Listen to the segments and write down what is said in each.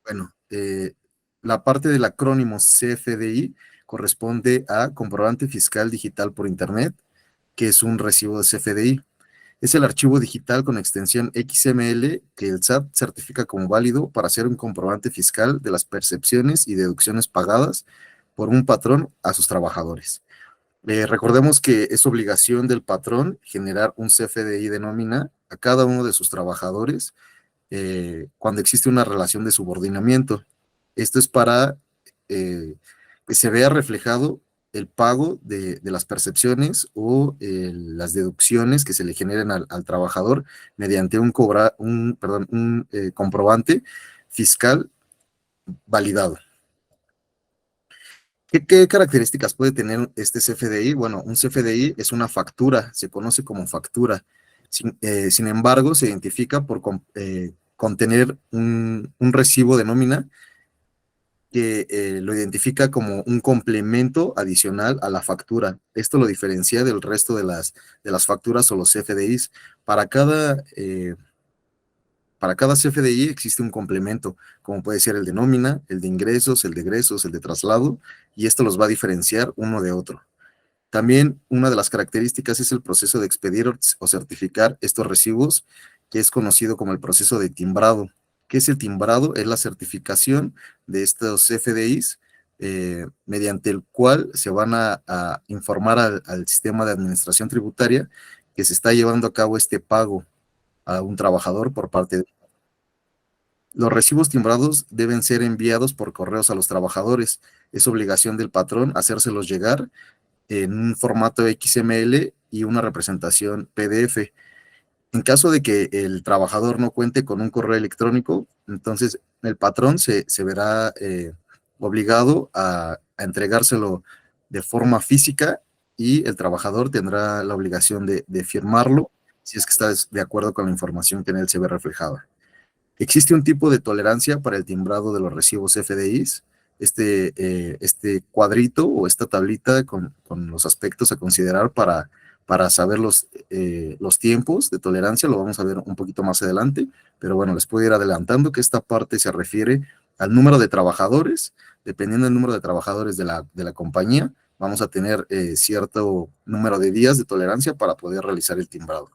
Bueno, la parte del acrónimo CFDI corresponde a Comprobante Fiscal Digital por Internet, que es un recibo de CFDI. Es el archivo digital con extensión XML que el SAT certifica como válido para hacer un comprobante fiscal de las percepciones y deducciones pagadas por un patrón a sus trabajadores. Recordemos que es obligación del patrón generar un CFDI de nómina a cada uno de sus trabajadores cuando existe una relación de subordinamiento. Esto es para que se vea reflejado el pago de las percepciones o las deducciones que se le generen al trabajador mediante un comprobante fiscal validado. ¿Qué características puede tener este CFDI? Bueno, un CFDI es una factura, se conoce como factura. Sin embargo, se identifica por contener un recibo de nómina que lo identifica como un complemento adicional a la factura. Esto lo diferencia del resto de las facturas o los CFDIs. Para cada, eh, para cada CFDI existe un complemento, como puede ser el de nómina, el de ingresos, el de egresos, el de traslado, y esto los va a diferenciar uno de otro. También una de las características es el proceso de expedir o certificar estos recibos, que es conocido como el proceso de timbrado. ¿Qué es el timbrado? Es la certificación de estos FDIs mediante el cual se van a informar al sistema de administración tributaria que se está llevando a cabo este pago a un trabajador por parte de... Los recibos timbrados deben ser enviados por correos a los trabajadores. Es obligación del patrón hacérselos llegar en un formato XML y una representación PDF. En caso de que el trabajador no cuente con un correo electrónico, entonces el patrón se verá obligado a entregárselo de forma física y el trabajador tendrá la obligación de firmarlo si es que está de acuerdo con la información que en él se ve reflejada. Existe un tipo de tolerancia para el timbrado de los recibos FDIs. Este cuadrito o esta tablita con los aspectos a considerar para saber los tiempos de tolerancia, lo vamos a ver un poquito más adelante, pero bueno, les puedo ir adelantando que esta parte se refiere al número de trabajadores. Dependiendo del número de trabajadores de la compañía, vamos a tener cierto número de días de tolerancia para poder realizar el timbrado.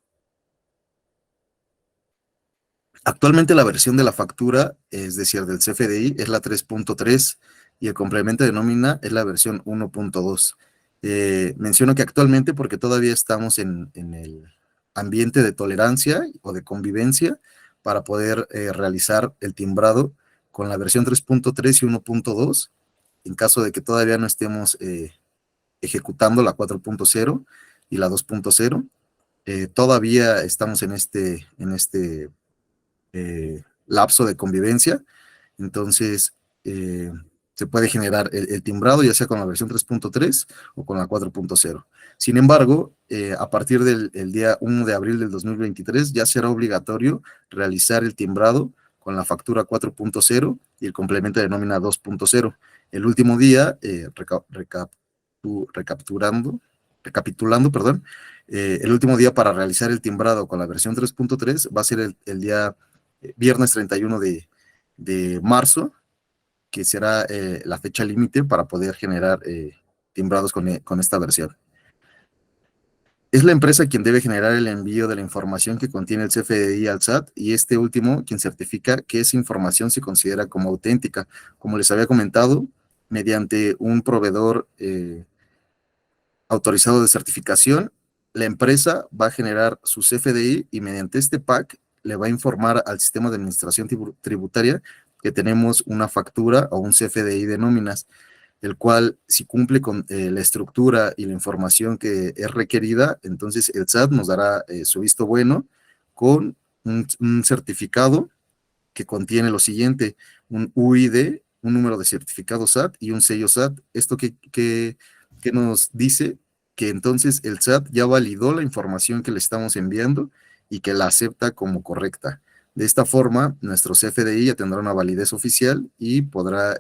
Actualmente la versión de la factura, es decir, del CFDI, es la 3.3 y el complemento de nómina es la versión 1.2. Menciono que actualmente porque todavía estamos en el ambiente de tolerancia o de convivencia para poder realizar el timbrado con la versión 3.3 y 1.2, en caso de que todavía no estemos ejecutando la 4.0 y la 2.0. Todavía estamos en este lapso de convivencia, entonces se puede generar el timbrado ya sea con la versión 3.3 o con la 4.0. Sin embargo, a partir del día 1 de abril del 2023 ya será obligatorio realizar el timbrado con la factura 4.0 y el complemento de nómina 2.0. El último día, recapitulando, perdón, el último día para realizar el timbrado con la versión 3.3 va a ser el día viernes 31 de marzo, que será la fecha límite para poder generar timbrados con esta versión. Es la empresa quien debe generar el envío de la información que contiene el CFDI al SAT y este último quien certifica que esa información se considera como auténtica. Como les había comentado, mediante un proveedor autorizado de certificación, la empresa va a generar su CFDI y mediante este PAC le va a informar al sistema de administración tributaria que tenemos una factura o un CFDI de nóminas, el cual si cumple con la estructura y la información que es requerida, entonces el SAT nos dará su visto bueno con un certificado que contiene lo siguiente: un UID, un número de certificado SAT y un sello SAT. Esto que nos dice que entonces el SAT ya validó la información que le estamos enviando y que la acepta como correcta. De esta forma, nuestro CFDI ya tendrá una validez oficial y podrá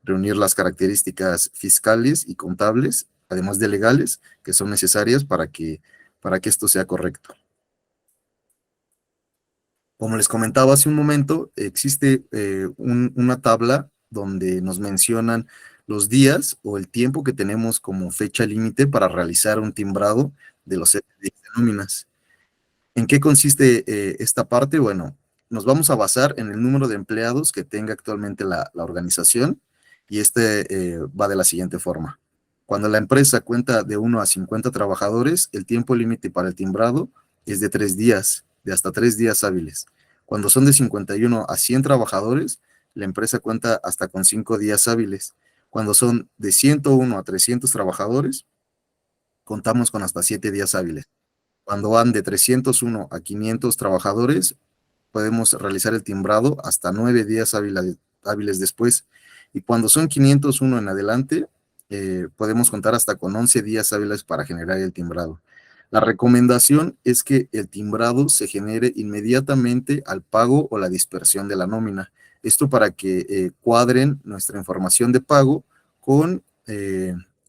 reunir las características fiscales y contables, además de legales, que son necesarias para que esto sea correcto. Como les comentaba hace un momento, existe una tabla donde nos mencionan los días o el tiempo que tenemos como fecha límite para realizar un timbrado de los CFDIs de nóminas. ¿En qué consiste esta parte? Bueno, nos vamos a basar en el número de empleados que tenga actualmente la organización y va de la siguiente forma. Cuando la empresa cuenta de 1 a 50 trabajadores, el tiempo límite para el timbrado es de 3 días, de hasta 3 días hábiles. Cuando son de 51 a 100 trabajadores, la empresa cuenta hasta con 5 días hábiles. Cuando son de 101 a 300 trabajadores, contamos con hasta 7 días hábiles. Cuando van de 301 a 500 trabajadores, podemos realizar el timbrado hasta 9 días hábiles después. Y cuando son 501 en adelante, podemos contar hasta con 11 días hábiles para generar el timbrado. La recomendación es que el timbrado se genere inmediatamente al pago o la dispersión de la nómina. Esto para que cuadren nuestra información de pago con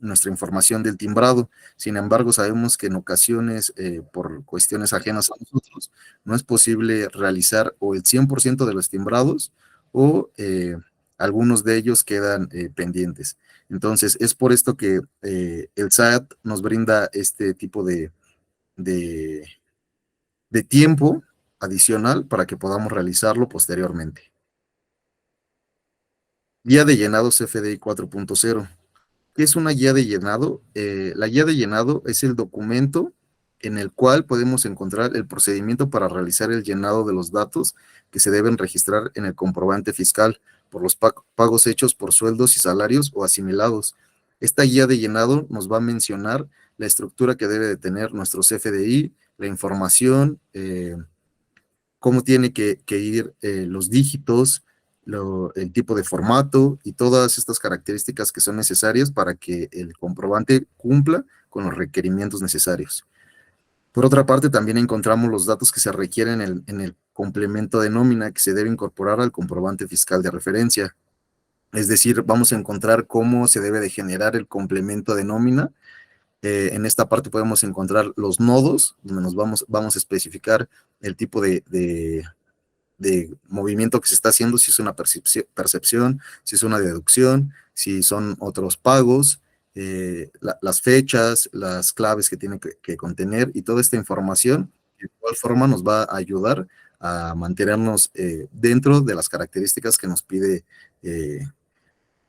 nuestra información del timbrado. Sin embargo, sabemos que en ocasiones, por cuestiones ajenas a nosotros, no es posible realizar o el 100% de los timbrados o algunos de ellos quedan pendientes. Entonces, es por esto que el SAT nos brinda este tipo de, de tiempo adicional para que podamos realizarlo posteriormente. Guía de llenado CFDI 4.0. ¿Qué es una guía de llenado? La guía de llenado es el documento en el cual podemos encontrar el procedimiento para realizar el llenado de los datos que se deben registrar en el comprobante fiscal por los pagos hechos por sueldos y salarios o asimilados. Esta guía de llenado nos va a mencionar la estructura que debe de tener nuestro CFDI, la información, cómo tiene que ir los dígitos, el tipo de formato y todas estas características que son necesarias para que el comprobante cumpla con los requerimientos necesarios. Por otra parte, también encontramos los datos que se requieren en el complemento de nómina que se debe incorporar al comprobante fiscal de referencia. Es decir, vamos a encontrar cómo se debe de generar el complemento de nómina. En esta parte podemos encontrar los nodos, donde vamos a especificar el tipo de movimiento que se está haciendo, si es una percepción, si es una deducción, si son otros pagos, las fechas, las claves que tiene que contener y toda esta información, de igual forma nos va a ayudar a mantenernos dentro de las características que nos pide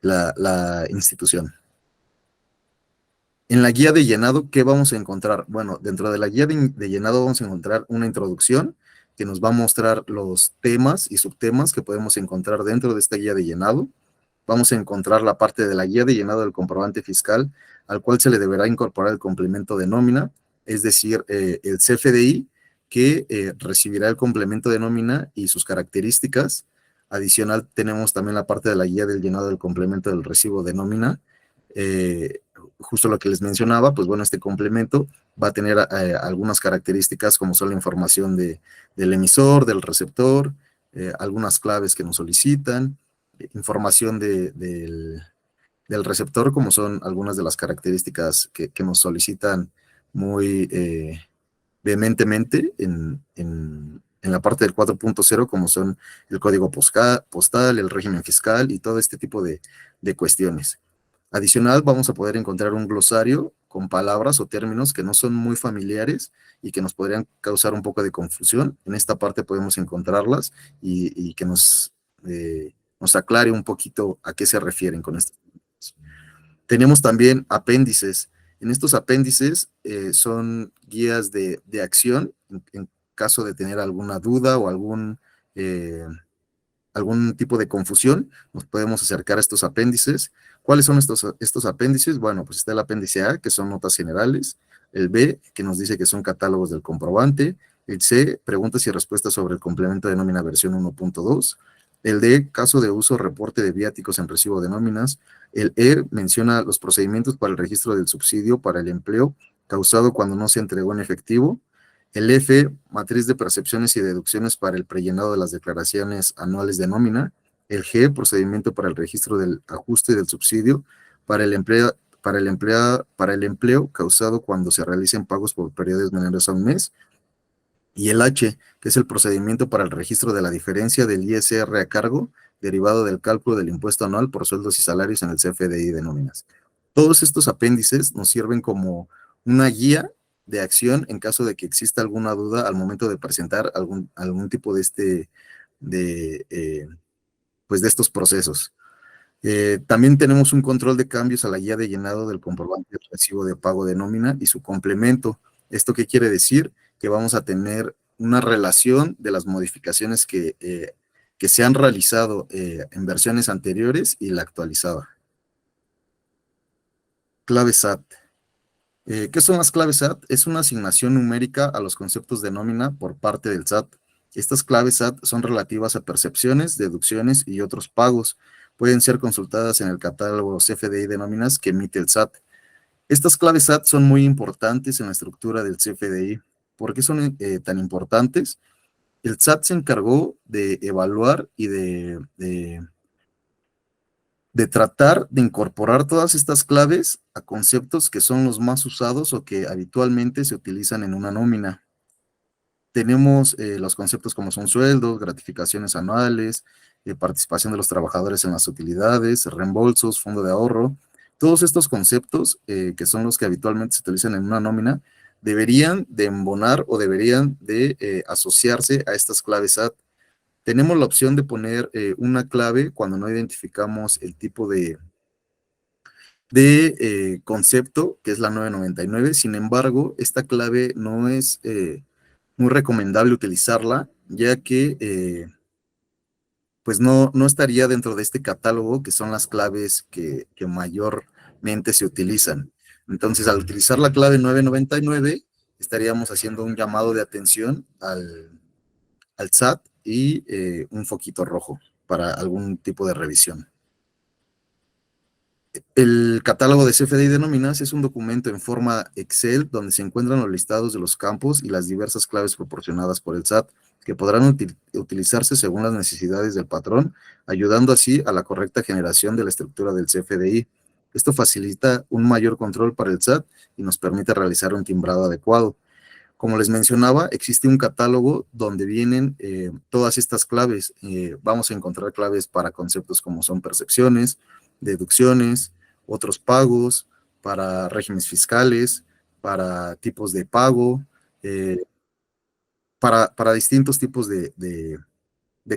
la institución. En la guía de llenado, ¿qué vamos a encontrar? Bueno, dentro de la guía de llenado vamos a encontrar una introducción que nos va a mostrar los temas y subtemas que podemos encontrar dentro de esta guía de llenado. Vamos a encontrar la parte de la guía de llenado del comprobante fiscal, al cual se le deberá incorporar el complemento de nómina, es decir, el CFDI, que recibirá el complemento de nómina y sus características. Adicional, tenemos también la parte de la guía del llenado del complemento del recibo de nómina. Justo lo que les mencionaba, pues bueno, este complemento va a tener algunas características como son la información del emisor, del receptor, algunas claves que nos solicitan, información del receptor, como son algunas de las características que nos solicitan muy vehementemente en la parte del 4.0, como son el código postal, el régimen fiscal y todo este tipo de cuestiones. Adicional, vamos a poder encontrar un glosario con palabras o términos que no son muy familiares y que nos podrían causar un poco de confusión. En esta parte podemos encontrarlas y que nos aclare un poquito a qué se refieren con estos términos. Tenemos también apéndices. En estos apéndices son guías de acción en caso de tener alguna duda o algún tipo de confusión, nos podemos acercar a estos apéndices. ¿Cuáles son estos apéndices? Bueno, pues está el apéndice A, que son notas generales, el B, que nos dice que son catálogos del comprobante, el C, preguntas y respuestas sobre el complemento de nómina versión 1.2, el D, caso de uso, reporte de viáticos en recibo de nóminas, el E menciona los procedimientos para el registro del subsidio para el empleo causado cuando no se entregó en efectivo, el F, matriz de percepciones y deducciones para el prellenado de las declaraciones anuales de nómina. El G, procedimiento para el registro del ajuste del subsidio para el empleo causado cuando se realicen pagos por periodos menores a un mes. y el H, que es el procedimiento para el registro de la diferencia del ISR a cargo, derivado del cálculo del impuesto anual por sueldos y salarios en el CFDI de nóminas. Todos estos apéndices nos sirven como una guía de acción en caso de que exista alguna duda al momento de presentar algún tipo de pues de estos procesos. También tenemos un control de cambios a la guía de llenado del comprobante de recibo de pago de nómina y su complemento. ¿Esto qué quiere decir? Que vamos a tener una relación de las modificaciones que se han realizado en versiones anteriores y la actualizada. Clave SAT. ¿Qué son las claves SAT? Es una asignación numérica a los conceptos de nómina por parte del SAT. Estas claves SAT son relativas a percepciones, deducciones y otros pagos. Pueden ser consultadas en el catálogo CFDI de nóminas que emite el SAT. Estas claves SAT son muy importantes en la estructura del CFDI. ¿Por qué son tan importantes? El SAT se encargó de evaluar y de tratar de incorporar todas estas claves a conceptos que son los más usados o que habitualmente se utilizan en una nómina. Tenemos los conceptos como son sueldos, gratificaciones anuales, participación de los trabajadores en las utilidades, reembolsos, fondo de ahorro. Todos estos conceptos, que son los que habitualmente se utilizan en una nómina, deberían de embonar o deberían de asociarse a estas claves SAT. Tenemos la opción de poner una clave cuando no identificamos el tipo de concepto, que es la 999. Sin embargo, esta clave no es muy recomendable utilizarla, ya que pues no estaría dentro de este catálogo, que son las claves que mayormente se utilizan. Entonces, al utilizar la clave 999, estaríamos haciendo un llamado de atención al SAT y un foquito rojo para algún tipo de revisión. El catálogo de CFDI de nóminas es un documento en forma Excel donde se encuentran los listados de los campos y las diversas claves proporcionadas por el SAT, que podrán utilizarse según las necesidades del patrón, ayudando así a la correcta generación de la estructura del CFDI. Esto facilita un mayor control para el SAT y nos permite realizar un timbrado adecuado. Como les mencionaba, existe un catálogo donde vienen todas estas claves. Vamos a encontrar claves para conceptos como son percepciones, deducciones, otros pagos, para regímenes fiscales, para tipos de pago, eh, para distintos tipos de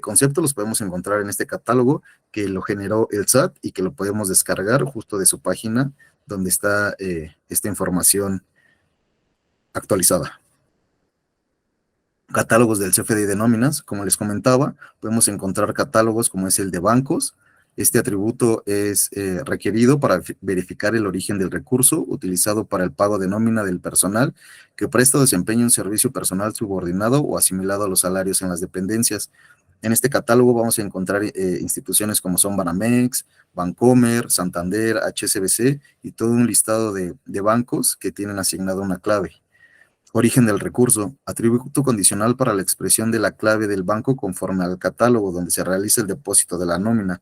conceptos los podemos encontrar en este catálogo que lo generó el SAT y que lo podemos descargar justo de su página donde está esta información actualizada. Catálogos del CFDI de nóminas, como les comentaba, podemos encontrar catálogos como es el de bancos. Este atributo es requerido para verificar el origen del recurso utilizado para el pago de nómina del personal que presta o desempeña un servicio personal subordinado o asimilado a los salarios en las dependencias. En este catálogo vamos a encontrar instituciones como son Banamex, Bancomer, Santander, HSBC y todo un listado de bancos que tienen asignada una clave. Origen del recurso, atributo condicional para la expresión de la clave del banco conforme al catálogo donde se realiza el depósito de la nómina.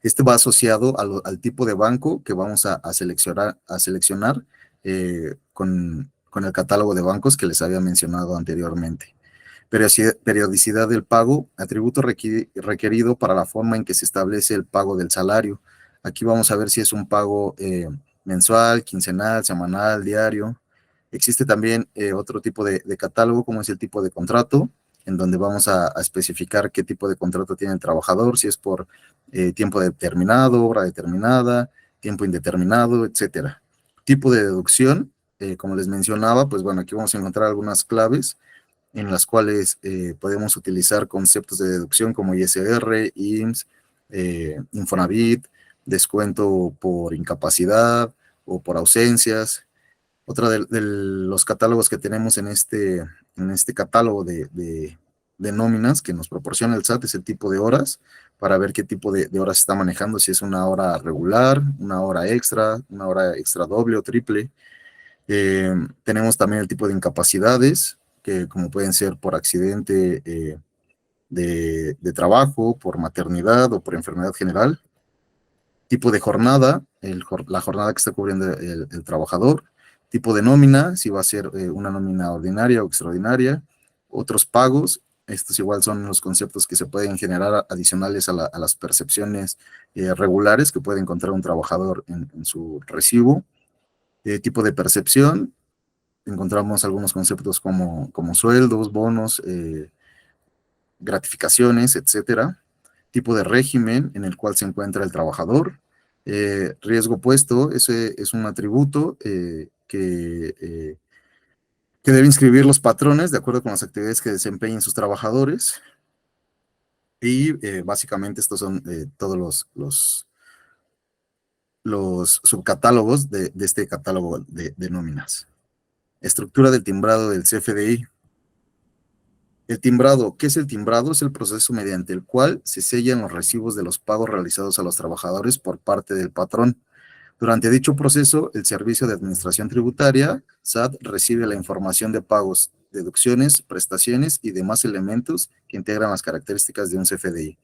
Este va asociado al tipo de banco que vamos a seleccionar con el catálogo de bancos que les había mencionado anteriormente. Periodicidad del pago, atributo requerido para la forma en que se establece el pago del salario. Aquí vamos a ver si es un pago mensual, quincenal, semanal, diario. Existe también otro tipo de catálogo, como es el tipo de contrato, en donde vamos a especificar qué tipo de contrato tiene el trabajador, si es por tiempo determinado, hora determinada, tiempo indeterminado, etcétera. Tipo de deducción, como les mencionaba, pues bueno, aquí vamos a encontrar algunas claves en las cuales podemos utilizar conceptos de deducción como ISR, IMSS, Infonavit, descuento por incapacidad o por ausencias. Otra de los catálogos que tenemos en este catálogo de nóminas que nos proporciona el SAT es el tipo de horas, para ver qué tipo de horas se está manejando, si es una hora regular, una hora extra doble o triple. Tenemos también el tipo de incapacidades, que como pueden ser por accidente de trabajo, por maternidad o por enfermedad general. Tipo de jornada, la jornada que está cubriendo el trabajador. tipo de nómina, si va a ser una nómina ordinaria o extraordinaria, otros pagos. Estos igual son los conceptos que se pueden generar adicionales a las percepciones regulares que puede encontrar un trabajador en su recibo. Tipo de percepción, encontramos algunos conceptos como sueldos, bonos, gratificaciones, etcétera. Tipo de régimen en el cual se encuentra el trabajador. Riesgo puesto, ese es un atributo que debe inscribir los patrones de acuerdo con las actividades que desempeñen sus trabajadores. Y básicamente estos son todos los subcatálogos de este catálogo de nóminas. Estructura del timbrado del CFDI. El timbrado, ¿qué es el timbrado? Es el proceso mediante el cual se sellan los recibos de los pagos realizados a los trabajadores por parte del patrón. Durante dicho proceso, el Servicio de Administración Tributaria, SAT, recibe la información de pagos, deducciones, prestaciones y demás elementos que integran las características de un CFDI.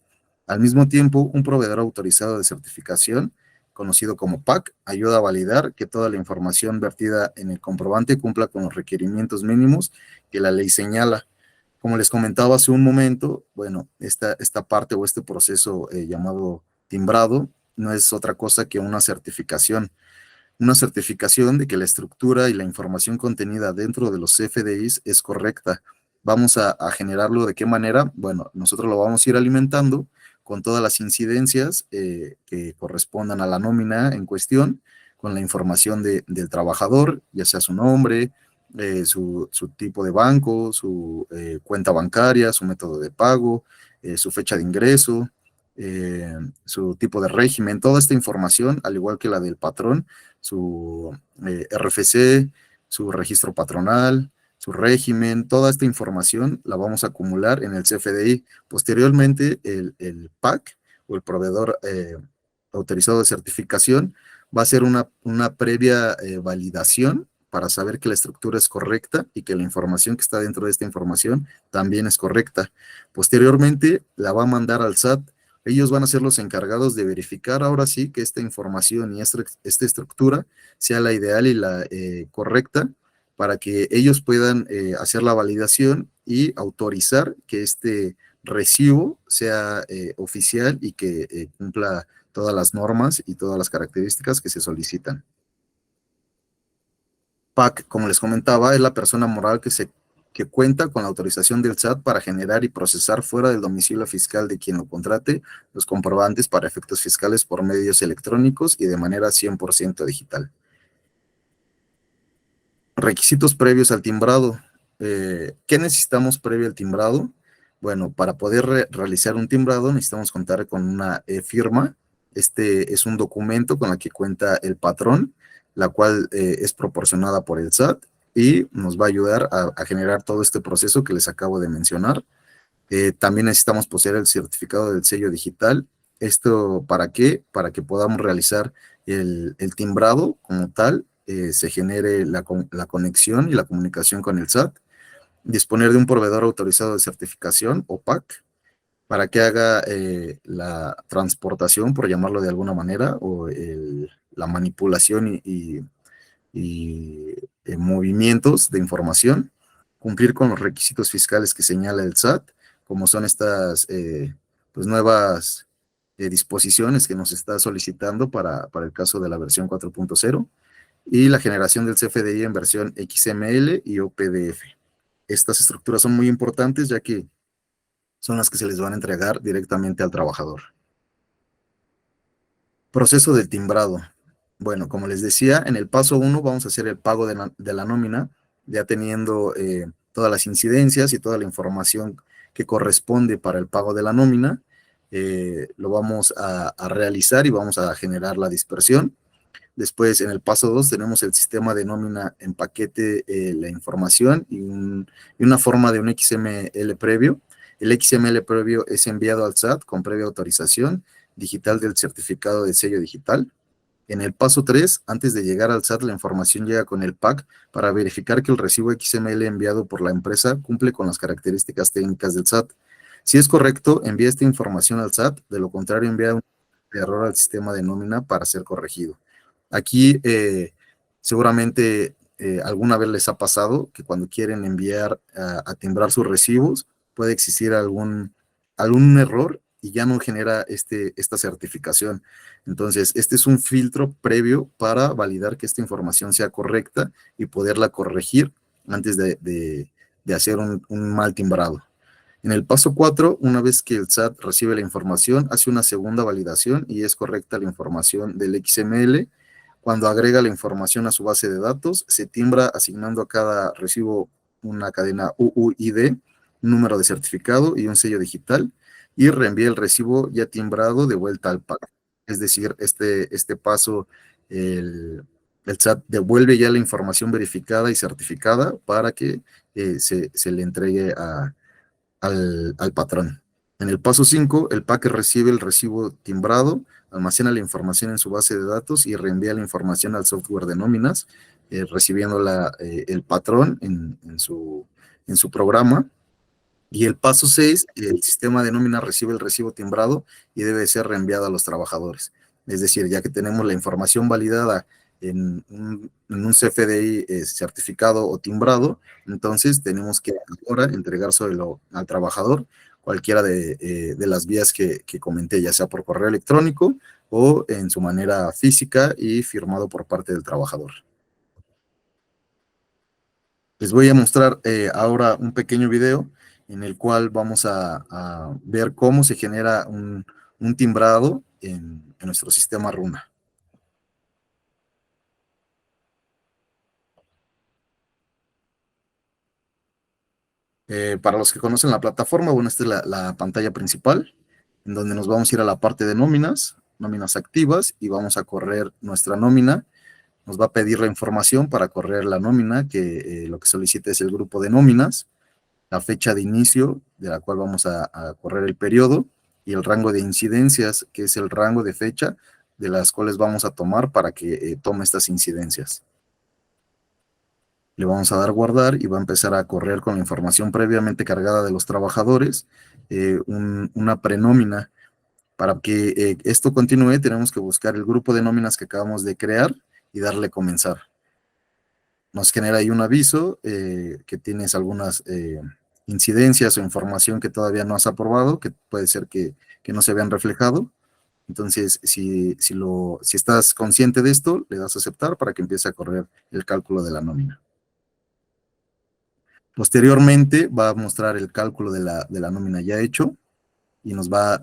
Al mismo tiempo, un proveedor autorizado de certificación, conocido como PAC, ayuda a validar que toda la información vertida en el comprobante cumpla con los requerimientos mínimos que la ley señala. Como les comentaba hace un momento, bueno, esta parte o este proceso llamado timbrado no es otra cosa que una certificación de que la estructura y la información contenida dentro de los CFDIs es correcta. Vamos a generarlo de qué manera. Bueno, nosotros lo vamos a ir alimentando con todas las incidencias que correspondan a la nómina en cuestión, con la información del trabajador, ya sea su nombre, su tipo de banco, su cuenta bancaria, su método de pago, su fecha de ingreso, su tipo de régimen, toda esta información, al igual que la del patrón, su RFC, su registro patronal, su régimen, toda esta información la vamos a acumular en el CFDI. Posteriormente, el PAC o el proveedor autorizado de certificación va a hacer una previa validación para saber que la estructura es correcta y que la información que está dentro de esta información también es correcta. Posteriormente, la va a mandar al SAT. Ellos van a ser los encargados de verificar ahora sí que esta información y esta estructura sea la ideal y la correcta para que ellos puedan hacer la validación y autorizar que este recibo sea oficial y que cumpla todas las normas y todas las características que se solicitan. PAC, como les comentaba, es la persona moral que cuenta con la autorización del SAT para generar y procesar fuera del domicilio fiscal de quien lo contrate los comprobantes para efectos fiscales por medios electrónicos y de manera 100% digital. Requisitos previos al timbrado. ¿Qué necesitamos previo al timbrado? Bueno, para poder realizar un timbrado necesitamos contar con una firma. Este es un documento con el que cuenta el patrón, la cual es proporcionada por el SAT y nos va a ayudar a generar todo este proceso que les acabo de mencionar. También necesitamos poseer el certificado del sello digital. ¿Esto para qué? Para que podamos realizar el timbrado como tal, se genere la conexión y la comunicación con el SAT. Disponer de un proveedor autorizado de certificación o PAC para que haga la transportación, por llamarlo de alguna manera, o la manipulación y movimientos de información, cumplir con los requisitos fiscales que señala el SAT, como son estas pues nuevas disposiciones que nos está solicitando para el caso de la versión 4.0 y la generación del CFDI en versión XML y o PDF. Estas estructuras son muy importantes ya que son las que se les van a entregar directamente al trabajador. Proceso del timbrado. Bueno, como les decía, en el paso 1 vamos a hacer el pago de la nómina, ya teniendo todas las incidencias y toda la información que corresponde para el pago de la nómina. Lo vamos a realizar y vamos a generar la dispersión. Después, en el paso 2, tenemos el sistema de nómina en paquete, la información y una forma de un XML previo. El XML previo es enviado al SAT con previa autorización digital del certificado de sello digital. En el paso 3, antes de llegar al SAT, la información llega con el PAC para verificar que el recibo XML enviado por la empresa cumple con las características técnicas del SAT. Si es correcto, envía esta información al SAT, de lo contrario, envía un error al sistema de nómina para ser corregido. Aquí seguramente alguna vez les ha pasado que cuando quieren enviar a timbrar sus recibos, puede existir algún error y ya no genera esta certificación. Entonces, este es un filtro previo para validar que esta información sea correcta y poderla corregir antes de hacer un mal timbrado. En el paso 4, una vez que el SAT recibe la información, hace una segunda validación y es correcta la información del XML. Cuando agrega la información a su base de datos, se timbra asignando a cada recibo una cadena UUID, un número de certificado y un sello digital, y reenvía el recibo ya timbrado de vuelta al PAC. Es decir, este paso, el SAT devuelve ya la información verificada y certificada para que se le entregue al patrón. En el paso 5, el packer recibe el recibo timbrado, almacena la información en su base de datos y reenvía la información al software de nóminas, recibiendo el patrón en su programa. Y el paso 6, el sistema de nómina recibe el recibo timbrado y debe ser reenviado a los trabajadores. Es decir, ya que tenemos la información validada en un CFDI certificado o timbrado, entonces tenemos que ahora entregárselo al trabajador cualquiera de las vías que comenté, ya sea por correo electrónico o en su manera física y firmado por parte del trabajador. Les voy a mostrar ahora un pequeño video en el cual vamos a ver cómo se genera un timbrado en nuestro sistema Runa. Para los que conocen la plataforma, bueno, esta es la pantalla principal, en donde nos vamos a ir a la parte de nóminas, nóminas activas, y vamos a correr nuestra nómina. Nos va a pedir la información para correr la nómina, que lo que solicita es el grupo de nóminas, la fecha de inicio, de la cual vamos a correr el periodo, y el rango de incidencias, que es el rango de fecha de las cuales vamos a tomar para que tome estas incidencias. Le vamos a dar guardar y va a empezar a correr con la información previamente cargada de los trabajadores, una prenómina. Para que esto continúe, tenemos que buscar el grupo de nóminas que acabamos de crear y darle comenzar. Nos genera ahí un aviso que tienes algunas incidencias o información que todavía no has aprobado, que puede ser que no se vean reflejado. Entonces, si estás consciente de esto, le das a aceptar para que empiece a correr el cálculo de la nómina. Posteriormente va a mostrar el cálculo de la nómina ya hecho y nos va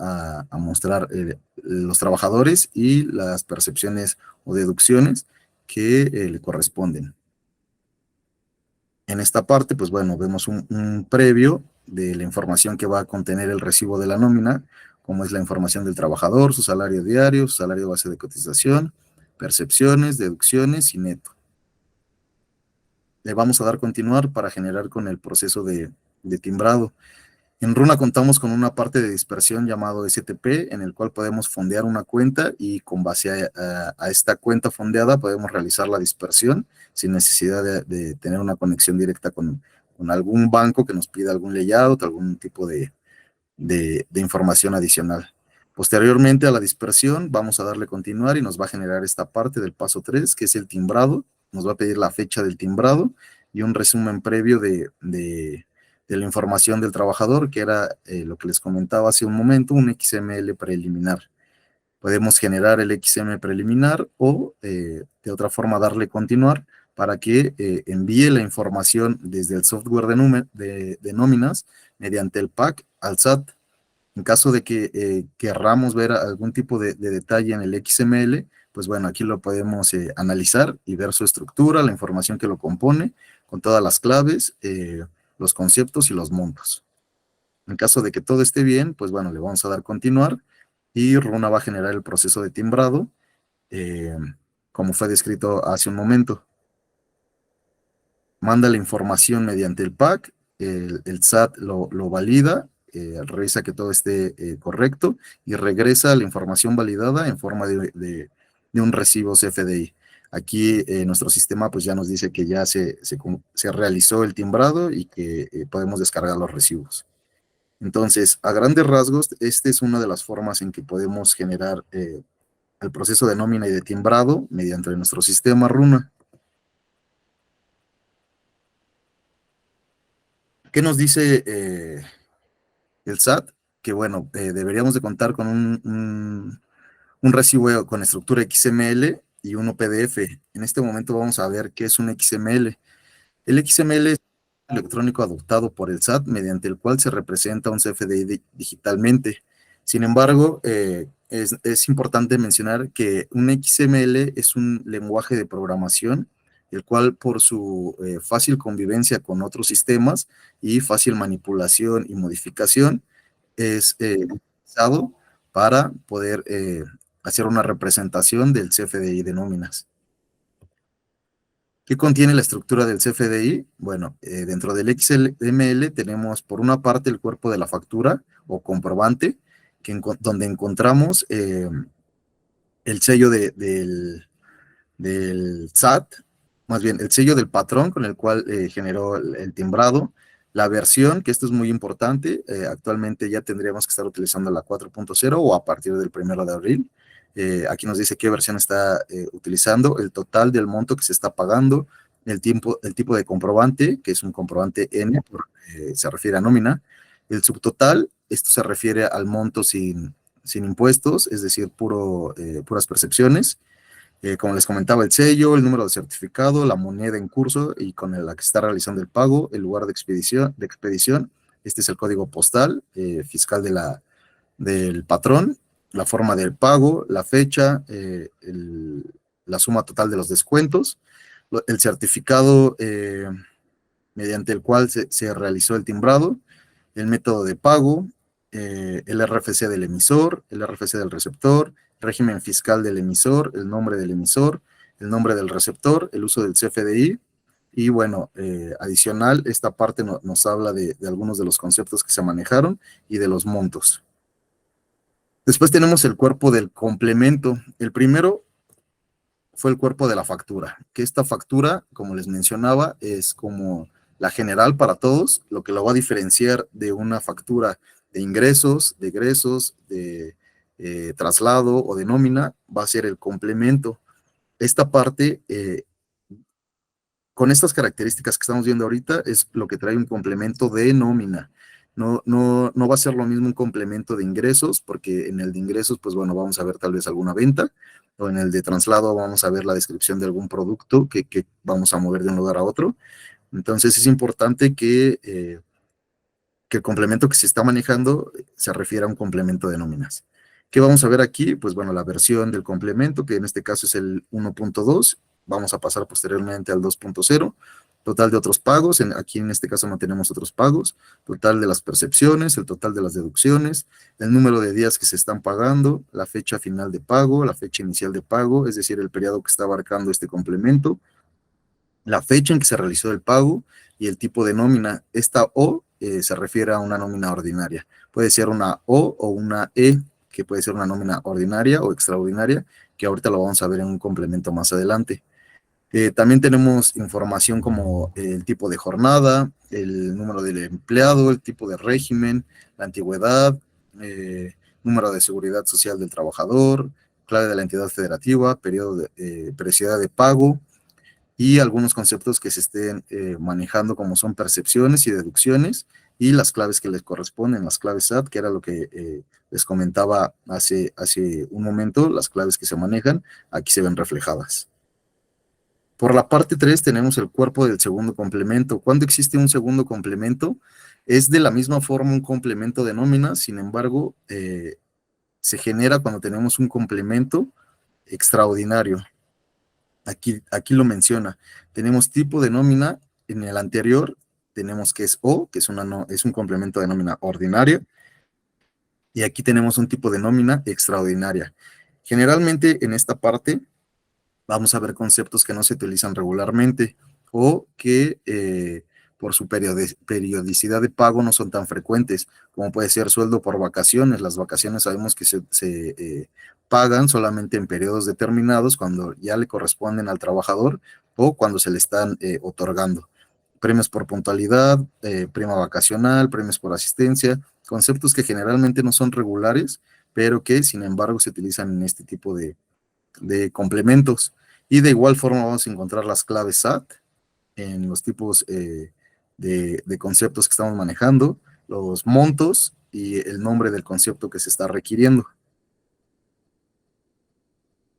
a mostrar los trabajadores y las percepciones o deducciones que le corresponden. En esta parte, pues bueno, vemos un previo de la información que va a contener el recibo de la nómina, como es la información del trabajador, su salario diario, su salario base de cotización, percepciones, deducciones y neto. Le vamos a dar continuar para generar con el proceso de timbrado. En Runa contamos con una parte de dispersión llamado STP, en el cual podemos fondear una cuenta y con base a esta cuenta fondeada podemos realizar la dispersión sin necesidad de tener una conexión directa con algún banco que nos pida algún layout, algún tipo de información adicional. Posteriormente a la dispersión vamos a darle continuar y nos va a generar esta parte del paso 3, que es el timbrado. Nos va a pedir la fecha del timbrado y un resumen previo de la información del trabajador, que era lo que les comentaba hace un momento, un XML preliminar. Podemos generar el XML preliminar o de otra forma darle continuar para que envíe la información desde el software de nóminas mediante el PAC al SAT. En caso de que querramos ver algún tipo de detalle en el XML, pues bueno, aquí lo podemos analizar y ver su estructura, la información que lo compone, con todas las claves, los conceptos y los montos. En caso de que todo esté bien, pues bueno, le vamos a dar continuar y Runa va a generar el proceso de timbrado, eh, como fue descrito hace un momento. Manda la información mediante el PAC, el SAT lo valida, revisa que todo esté correcto y regresa la información validada en forma de un recibo CFDI. Aquí nuestro sistema pues ya nos dice que ya se realizó el timbrado y que podemos descargar los recibos. Entonces, a grandes rasgos, esta es una de las formas en que podemos generar el proceso de nómina y de timbrado mediante nuestro sistema Runa. ¿Qué nos dice el SAT? Que bueno, deberíamos de contar con un recibo con estructura XML y uno PDF. En este momento vamos a ver qué es un XML. El XML es un electrónico adoptado por el SAT mediante el cual se representa un CFDI digitalmente. Sin embargo, es importante mencionar que un XML es un lenguaje de programación, el cual por su fácil convivencia con otros sistemas y fácil manipulación y modificación, es utilizado para poder hacer una representación del CFDI de nóminas. ¿Qué contiene la estructura del CFDI? Bueno, dentro del XML tenemos por una parte el cuerpo de la factura o comprobante, donde encontramos el sello del SAT, más bien el sello del patrón con el cual generó el timbrado, la versión, que esto es muy importante, actualmente ya tendríamos que estar utilizando la 4.0 o a partir del 1 de abril. Aquí nos dice qué versión está utilizando, el total del monto que se está pagando, el tipo de comprobante, que es un comprobante N, se refiere a nómina, el subtotal, esto se refiere al monto sin impuestos, es decir, puras percepciones. Como les comentaba, el sello, el número de certificado, la moneda en curso y con la que se está realizando el pago, el lugar de expedición. Este es el código postal fiscal del patrón, la forma del pago, la fecha, la suma total de los descuentos, el certificado mediante el cual se realizó el timbrado, el método de pago, el RFC del emisor, el RFC del receptor, régimen fiscal del emisor, el nombre del emisor, el nombre del receptor, el uso del CFDI. Y bueno, adicional, esta parte nos habla de algunos de los conceptos que se manejaron y de los montos. Después tenemos el cuerpo del complemento. El primero fue el cuerpo de la factura, que esta factura, como les mencionaba, es como la general para todos, lo que lo va a diferenciar de una factura de ingresos, de egresos, de traslado o de nómina, va a ser el complemento. Esta parte, con estas características que estamos viendo ahorita, es lo que trae un complemento de nómina. No va a ser lo mismo un complemento de ingresos, porque en el de ingresos, pues bueno, vamos a ver tal vez alguna venta, o en el de traslado vamos a ver la descripción de algún producto que vamos a mover de un lugar a otro. Entonces es importante que el complemento que se está manejando se refiere a un complemento de nóminas. ¿Qué vamos a ver aquí? Pues bueno, la versión del complemento, que en este caso es el 1.2, vamos a pasar posteriormente al 2.0, total de otros pagos, aquí en este caso no tenemos otros pagos, total de las percepciones, el total de las deducciones, el número de días que se están pagando, la fecha final de pago, la fecha inicial de pago, es decir, el periodo que está abarcando este complemento, la fecha en que se realizó el pago y el tipo de nómina. Esta O se refiere a una nómina ordinaria. Puede ser una O una E, que puede ser una nómina ordinaria o extraordinaria, que ahorita lo vamos a ver en un complemento más adelante. También tenemos información como el tipo de jornada, el número del empleado, el tipo de régimen, la antigüedad, número de seguridad social del trabajador, clave de la entidad federativa, periodo periodicidad de pago, y algunos conceptos que se estén manejando como son percepciones y deducciones y las claves que les corresponden, las claves SAT, que era lo que les comentaba hace un momento, las claves que se manejan, aquí se ven reflejadas. Por la parte 3 tenemos el cuerpo del segundo complemento. ¿Cuándo existe un segundo complemento? Es de la misma forma un complemento de nómina, sin embargo, se genera cuando tenemos un complemento extraordinario. Aquí lo menciona. Tenemos tipo de nómina, en el anterior tenemos que es O, que es un complemento de nómina ordinaria, y aquí tenemos un tipo de nómina extraordinaria. Generalmente en esta parte vamos a ver conceptos que no se utilizan regularmente o que por su periodicidad de pago no son tan frecuentes, como puede ser sueldo por vacaciones. Las vacaciones sabemos que se pagan solamente en periodos determinados cuando ya le corresponden al trabajador o cuando se le están otorgando. Premios por puntualidad, prima vacacional, premios por asistencia, conceptos que generalmente no son regulares, pero que sin embargo se utilizan en este tipo de complementos. Y de igual forma vamos a encontrar las claves SAT en los tipos de conceptos que estamos manejando, los montos y el nombre del concepto que se está requiriendo.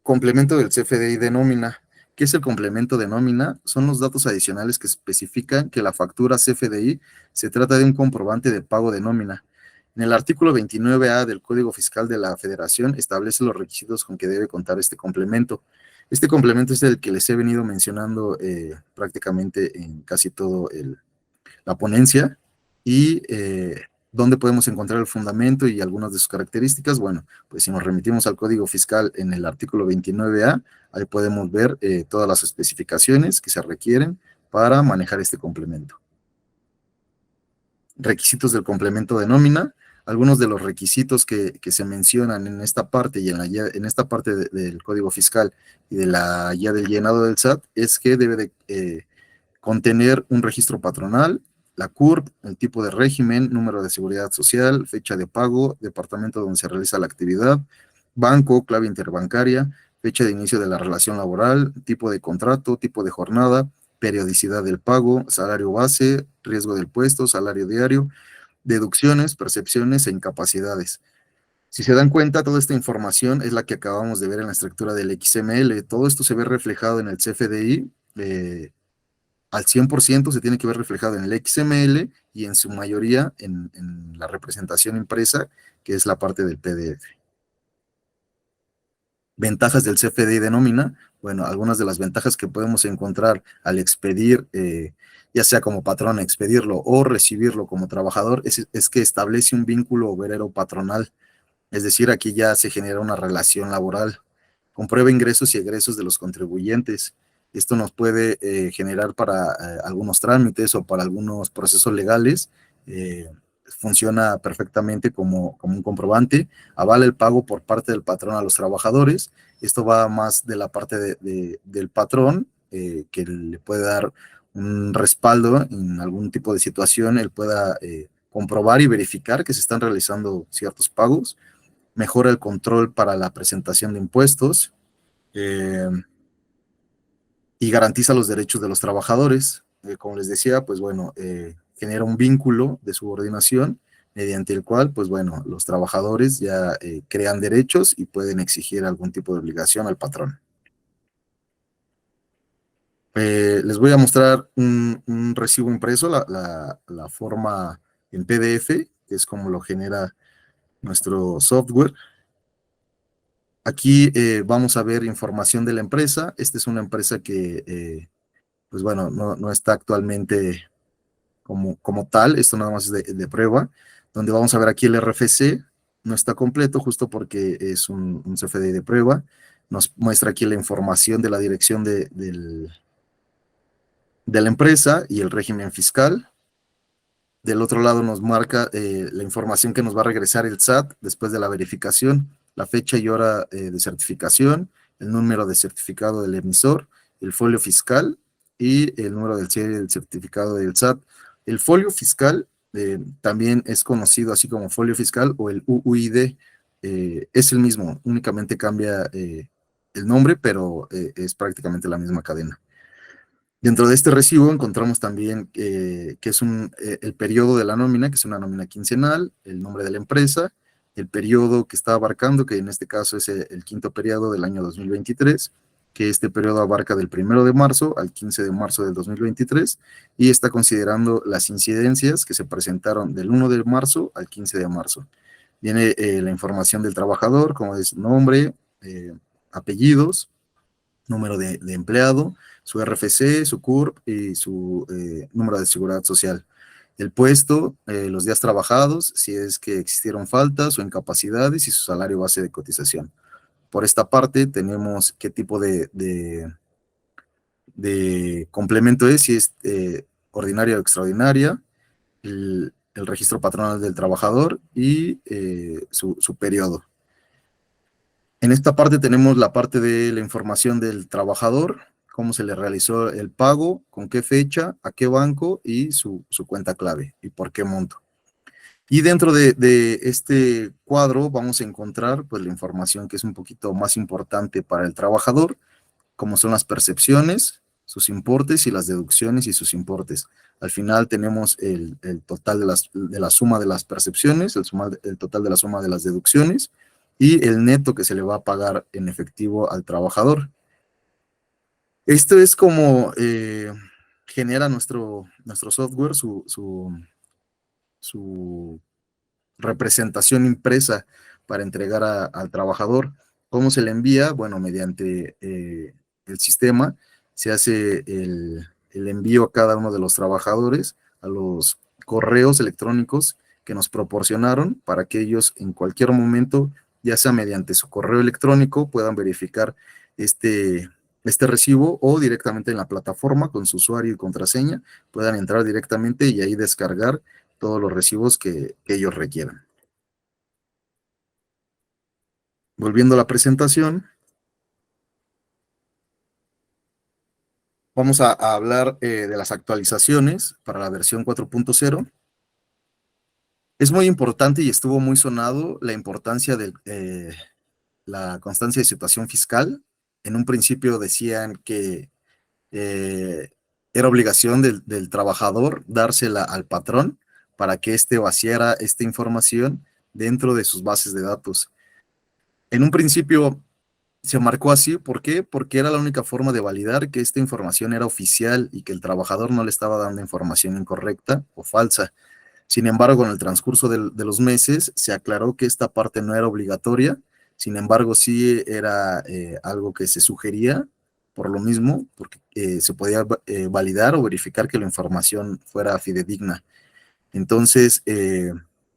Complemento del CFDI de nómina. ¿Qué es el complemento de nómina? Son los datos adicionales que especifican que la factura CFDI se trata de un comprobante de pago de nómina. En el artículo 29A del Código Fiscal de la Federación establece los requisitos con que debe contar este complemento. Este complemento es el que les he venido mencionando prácticamente en casi todo la ponencia y dónde podemos encontrar el fundamento y algunas de sus características. Bueno, pues si nos remitimos al Código Fiscal en el artículo 29A, ahí podemos ver todas las especificaciones que se requieren para manejar este complemento. Requisitos del complemento de nómina. Algunos de los requisitos que se mencionan en esta parte y en esta parte del Código Fiscal y de la guía del llenado del SAT es que debe de contener un registro patronal, la CURP, el tipo de régimen, número de seguridad social, fecha de pago, departamento donde se realiza la actividad, banco, clave interbancaria, fecha de inicio de la relación laboral, tipo de contrato, tipo de jornada, periodicidad del pago, salario base, riesgo del puesto, salario diario, deducciones, percepciones e incapacidades. Si se dan cuenta, toda esta información es la que acabamos de ver en la estructura del XML. Todo esto se ve reflejado en el CFDI. Al 100% se tiene que ver reflejado en el XML y en su mayoría en la representación impresa, que es la parte del PDF. Ventajas del CFDI de nómina. Bueno, algunas de las ventajas que podemos encontrar al expedir, ya sea como patrón, expedirlo o recibirlo como trabajador, es que establece un vínculo obrero-patronal. Es decir, aquí ya se genera una relación laboral. Comprueba ingresos y egresos de los contribuyentes. Esto nos puede generar para algunos trámites o para algunos procesos legales. Funciona perfectamente como un comprobante. Avala el pago por parte del patrón a los trabajadores. Esto va más de la parte del patrón, que le puede dar un respaldo en algún tipo de situación. Él pueda comprobar y verificar que se están realizando ciertos pagos. Mejora el control para la presentación de impuestos. Eh, y garantiza los derechos de los trabajadores. Como les decía, pues bueno, genera un vínculo de subordinación mediante el cual, pues bueno, los trabajadores ya crean derechos y pueden exigir algún tipo de obligación al patrón. Les voy a mostrar un recibo impreso, la forma en PDF, que es como lo genera nuestro software. Aquí vamos a ver información de la empresa. Esta es una empresa que pues bueno, no está actualmente como tal, esto nada más es de prueba, donde vamos a ver aquí el RFC, no está completo justo porque es un CFDI de prueba, nos muestra aquí la información de la dirección de la empresa y el régimen fiscal. Del otro lado nos marca la información que nos va a regresar el SAT después de la verificación, la fecha y hora de certificación, el número de certificado del emisor, el folio fiscal y el número del serie del certificado del SAT. El folio fiscal también es conocido así como folio fiscal o el UUID. Es el mismo, únicamente cambia el nombre, pero es prácticamente la misma cadena. Dentro de este recibo encontramos también que es el periodo de la nómina, que es una nómina quincenal, el nombre de la empresa, el periodo que está abarcando, que en este caso es el quinto periodo del año 2023, que este periodo abarca del 1 de marzo al 15 de marzo del 2023 y está considerando las incidencias que se presentaron del 1 de marzo al 15 de marzo. Viene la información del trabajador, como es nombre, apellidos, número de empleado, su RFC, su CURP y su número de seguridad social. El puesto, los días trabajados, si es que existieron faltas o incapacidades y su salario base de cotización. Por esta parte tenemos qué tipo de complemento es, si es ordinaria o extraordinaria, el registro patronal del trabajador y su periodo. En esta parte tenemos la parte de la información del trabajador, cómo se le realizó el pago, con qué fecha, a qué banco y su cuenta clave y por qué monto. Y dentro de este cuadro vamos a encontrar pues la información que es un poquito más importante para el trabajador, como son las percepciones, sus importes y las deducciones y sus importes. Al final tenemos el total de la suma de las percepciones, el total de la suma de las deducciones y el neto que se le va a pagar en efectivo al trabajador. Esto es como genera nuestro software su representación impresa para entregar al trabajador. ¿Cómo se le envía? Bueno, mediante el sistema se hace el envío a cada uno de los trabajadores a los correos electrónicos que nos proporcionaron para que ellos en cualquier momento, ya sea mediante su correo electrónico, puedan verificar este recibo o directamente en la plataforma con su usuario y contraseña, puedan entrar directamente y ahí descargar todos los recibos que ellos requieran. Volviendo a la presentación, vamos a hablar de las actualizaciones para la versión 4.0. Es muy importante y estuvo muy sonado la importancia de la constancia de situación fiscal. En un principio decían que eh, era obligación del trabajador dársela al patrón para que éste vaciara esta información dentro de sus bases de datos. En un principio se marcó así, ¿por qué? Porque era la única forma de validar que esta información era oficial y que el trabajador no le estaba dando información incorrecta o falsa. Sin embargo, en el transcurso de los meses se aclaró que esta parte no era obligatoria, sin embargo, sí era algo que se sugería por lo mismo, porque se podía validar o verificar que la información fuera fidedigna. Entonces,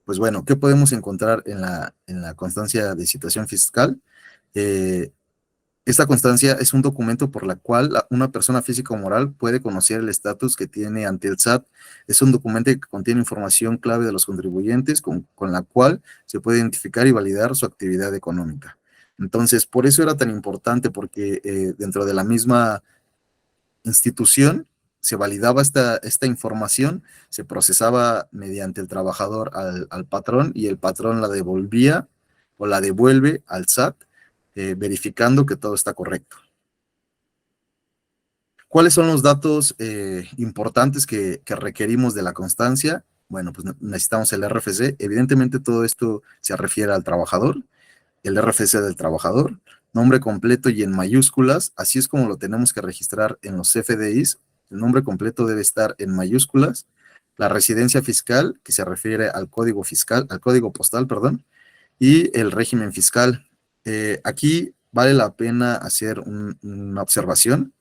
pues bueno, ¿qué podemos encontrar en la constancia de situación fiscal? Eh, Esta constancia es un documento por la cual una persona física o moral puede conocer el estatus que tiene ante el SAT. Es un documento que contiene información clave de los contribuyentes con la cual se puede identificar y validar su actividad económica. Entonces, por eso era tan importante, porque dentro de la misma institución se validaba esta información, se procesaba mediante el trabajador al patrón y el patrón la devolvía o la devuelve al SAT, verificando que todo está correcto. ¿Cuáles son los datos importantes que requerimos de la constancia? Bueno, pues necesitamos el RFC. Evidentemente todo esto se refiere al trabajador, el RFC del trabajador, nombre completo y en mayúsculas, así es como lo tenemos que registrar en los FDIs. El nombre completo debe estar en mayúsculas. La residencia fiscal, que se refiere al código fiscal, al código postal, perdón, y el régimen fiscal. Aquí vale la pena hacer una observación.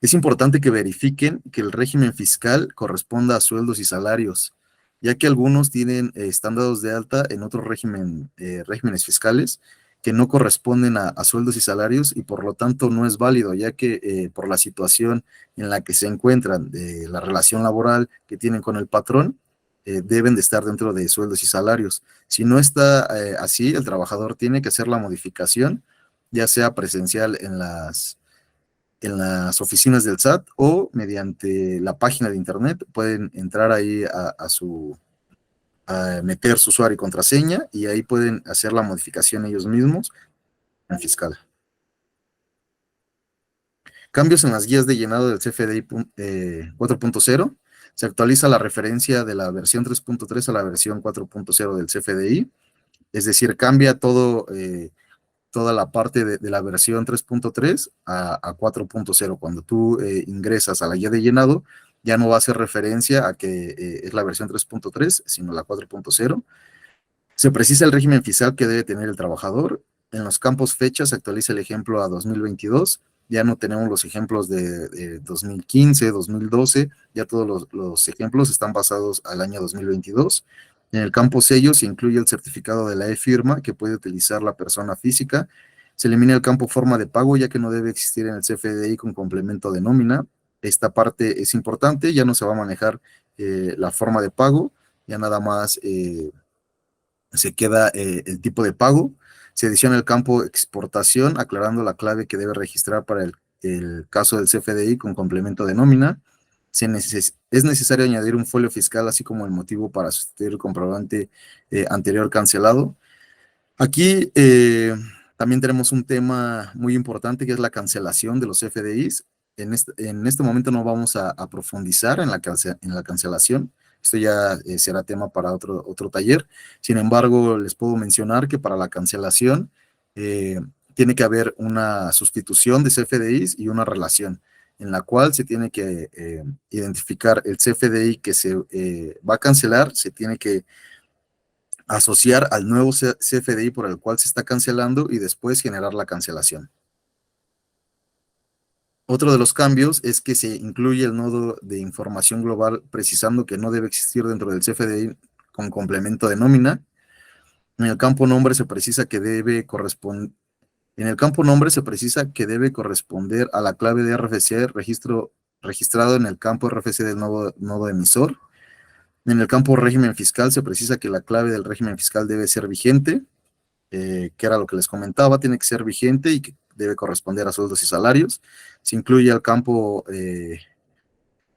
Es importante que verifiquen que el régimen fiscal corresponda a sueldos y salarios, ya que algunos tienen están dados de alta en otros regímenes fiscales que no corresponden a sueldos y salarios y por lo tanto no es válido, ya que por la situación en la que se encuentran, de la relación laboral que tienen con el patrón, deben de estar dentro de sueldos y salarios. Si no está así, el trabajador tiene que hacer la modificación, ya sea presencial en las oficinas del SAT o mediante la página de internet pueden entrar ahí a meter su usuario y contraseña y ahí pueden hacer la modificación ellos mismos en fiscal. Cambios en las guías de llenado del CFDI 4.0. Se actualiza la referencia de la versión 3.3 a la versión 4.0 del CFDI, es decir, cambia toda la parte de la versión 3.3 a 4.0. Cuando tú ingresas a la guía de llenado, ya no va a hacer referencia a que es la versión 3.3, sino la 4.0. Se precisa el régimen fiscal que debe tener el trabajador. En los campos fechas se actualiza el ejemplo a 2022. Ya no tenemos los ejemplos de 2015, 2012, ya todos los ejemplos están basados al año 2022. En el campo sello se incluye el certificado de la e-firma que puede utilizar la persona física. Se elimina el campo forma de pago, ya que no debe existir en el CFDI con complemento de nómina. Esta parte es importante, ya no se va a manejar la forma de pago, ya nada más se queda el tipo de pago. Se adiciona el campo exportación, aclarando la clave que debe registrar para el caso del CFDI con complemento de nómina. Es necesario añadir un folio fiscal, así como el motivo para sustituir el comprobante anterior cancelado. Aquí también tenemos un tema muy importante que es la cancelación de los FDIs. en este momento no vamos a profundizar en en la cancelación. Esto ya será tema para otro taller. Sin embargo, les puedo mencionar que para la cancelación eh, tiene que haber una sustitución de CFDIs y una relación en la cual se tiene que identificar el CFDI que se va a cancelar, se tiene que asociar al nuevo CFDI por el cual se está cancelando y después generar la cancelación. Otro de los cambios es que se incluye el nodo de información global precisando que no debe existir dentro del CFDI con complemento de nómina. En el campo nombre se precisa que debe corresponder. En el campo nombre se precisa que debe corresponder a la clave de RFC registrado en el campo RFC del nodo emisor. En el campo régimen fiscal se precisa que la clave del régimen fiscal debe ser vigente, que era lo que les comentaba, tiene que ser vigente y que debe corresponder a sueldos y salarios. Se incluye el campo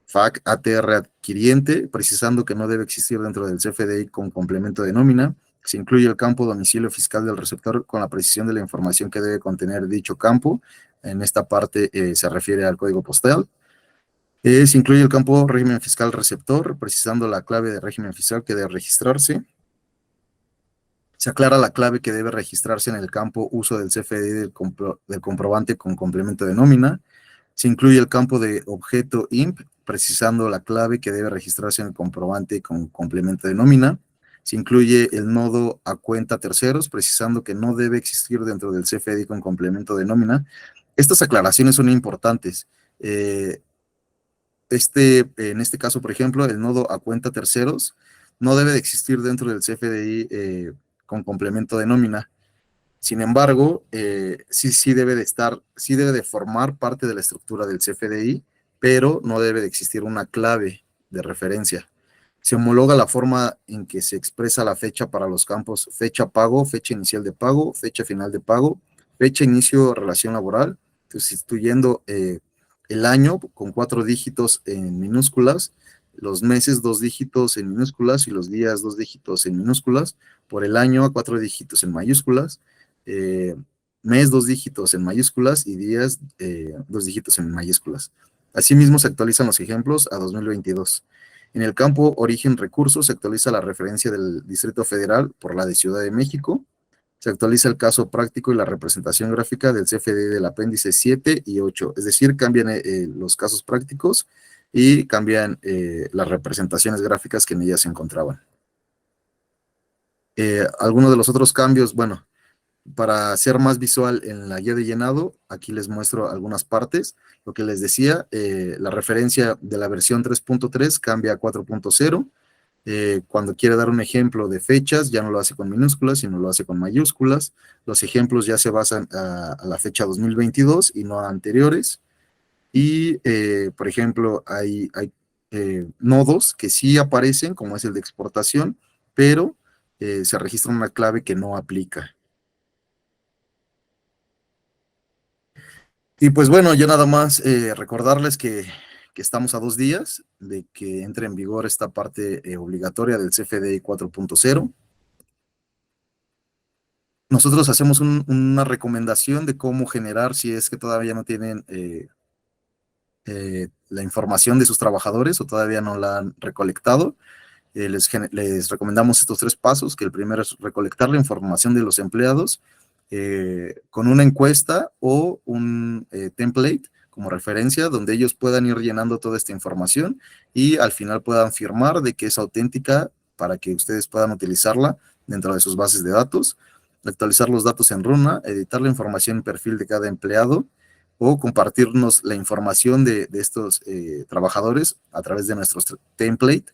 FAC ATR adquiriente, precisando que no debe existir dentro del CFDI con complemento de nómina. Se incluye el campo domicilio fiscal del receptor con la precisión de la información que debe contener dicho campo. En esta parte se refiere al código postal. Se incluye el campo régimen fiscal receptor, precisando la clave de régimen fiscal que debe registrarse. Se aclara la clave que debe registrarse en el campo uso del CFDI del comprobante con complemento de nómina. Se incluye el campo de objeto IMP, precisando la clave que debe registrarse en el comprobante con complemento de nómina. Se incluye el nodo a cuenta terceros, precisando que no debe existir dentro del CFDI con complemento de nómina. Estas aclaraciones son importantes. En este caso, por ejemplo, el nodo a cuenta terceros no debe de existir dentro del CFDI con complemento de nómina. Sin embargo, sí debe de estar, sí debe de formar parte de la estructura del CFDI, pero no debe de existir una clave de referencia. Se homologa la forma en que se expresa la fecha para los campos fecha pago, fecha inicial de pago, fecha final de pago, fecha inicio relación laboral, sustituyendo el año con 4 dígitos en minúsculas, los meses 2 dígitos en minúsculas y los días 2 dígitos en minúsculas, por el año a 4 dígitos en mayúsculas, eh, mes 2 dígitos en mayúsculas y días 2 dígitos en mayúsculas. Asimismo, se actualizan los ejemplos a 2022. En el campo origen recursos se actualiza la referencia del Distrito Federal por la de Ciudad de México. Se actualiza el caso práctico y la representación gráfica del CFDI del apéndice 7 y 8. Es decir, cambian los casos prácticos y cambian las representaciones gráficas que en ellas se encontraban. Algunos de los otros cambios, bueno, para ser más visual en la guía de llenado, aquí les muestro algunas partes. Lo que les decía, la referencia de la versión 3.3 cambia a 4.0. Cuando quiere dar un ejemplo de fechas, ya no lo hace con minúsculas, sino lo hace con mayúsculas. Los ejemplos ya se basan a la fecha 2022 y no a anteriores. Y, por ejemplo, hay nodos que sí aparecen, como es el de exportación, pero se registra una clave que no aplica. Y pues bueno, ya nada más recordarles que estamos a 2 días de que entre en vigor esta parte obligatoria del CFDI 4.0. Nosotros hacemos una recomendación de cómo generar, si es que todavía no tienen la información de sus trabajadores o todavía no la han recolectado. Les recomendamos estos 3 pasos, que el primero es recolectar la información de los empleados con una encuesta o un template como referencia, donde ellos puedan ir llenando toda esta información y al final puedan firmar de que es auténtica para que ustedes puedan utilizarla dentro de sus bases de datos, actualizar los datos en Runa, editar la información en perfil de cada empleado o compartirnos la información de estos trabajadores a través de nuestros template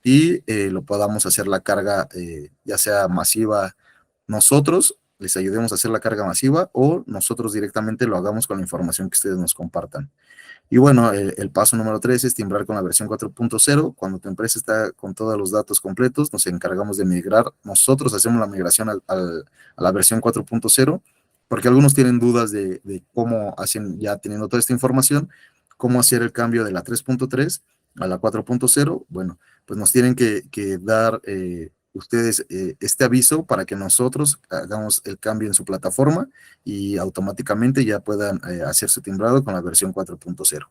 y lo podamos hacer la carga, ya sea masiva nosotros, les ayudemos a hacer la carga masiva o nosotros directamente lo hagamos con la información que ustedes nos compartan. Y bueno, el paso número 3 es timbrar con la versión 4.0. Cuando tu empresa está con todos los datos completos, nos encargamos de migrar. Nosotros hacemos la migración a la versión 4.0, porque algunos tienen dudas de cómo hacen, ya teniendo toda esta información, cómo hacer el cambio de la 3.3 a la 4.0. Bueno, pues nos tienen que dar ustedes este aviso para que nosotros hagamos el cambio en su plataforma y automáticamente ya puedan hacer su timbrado con la versión 4.0.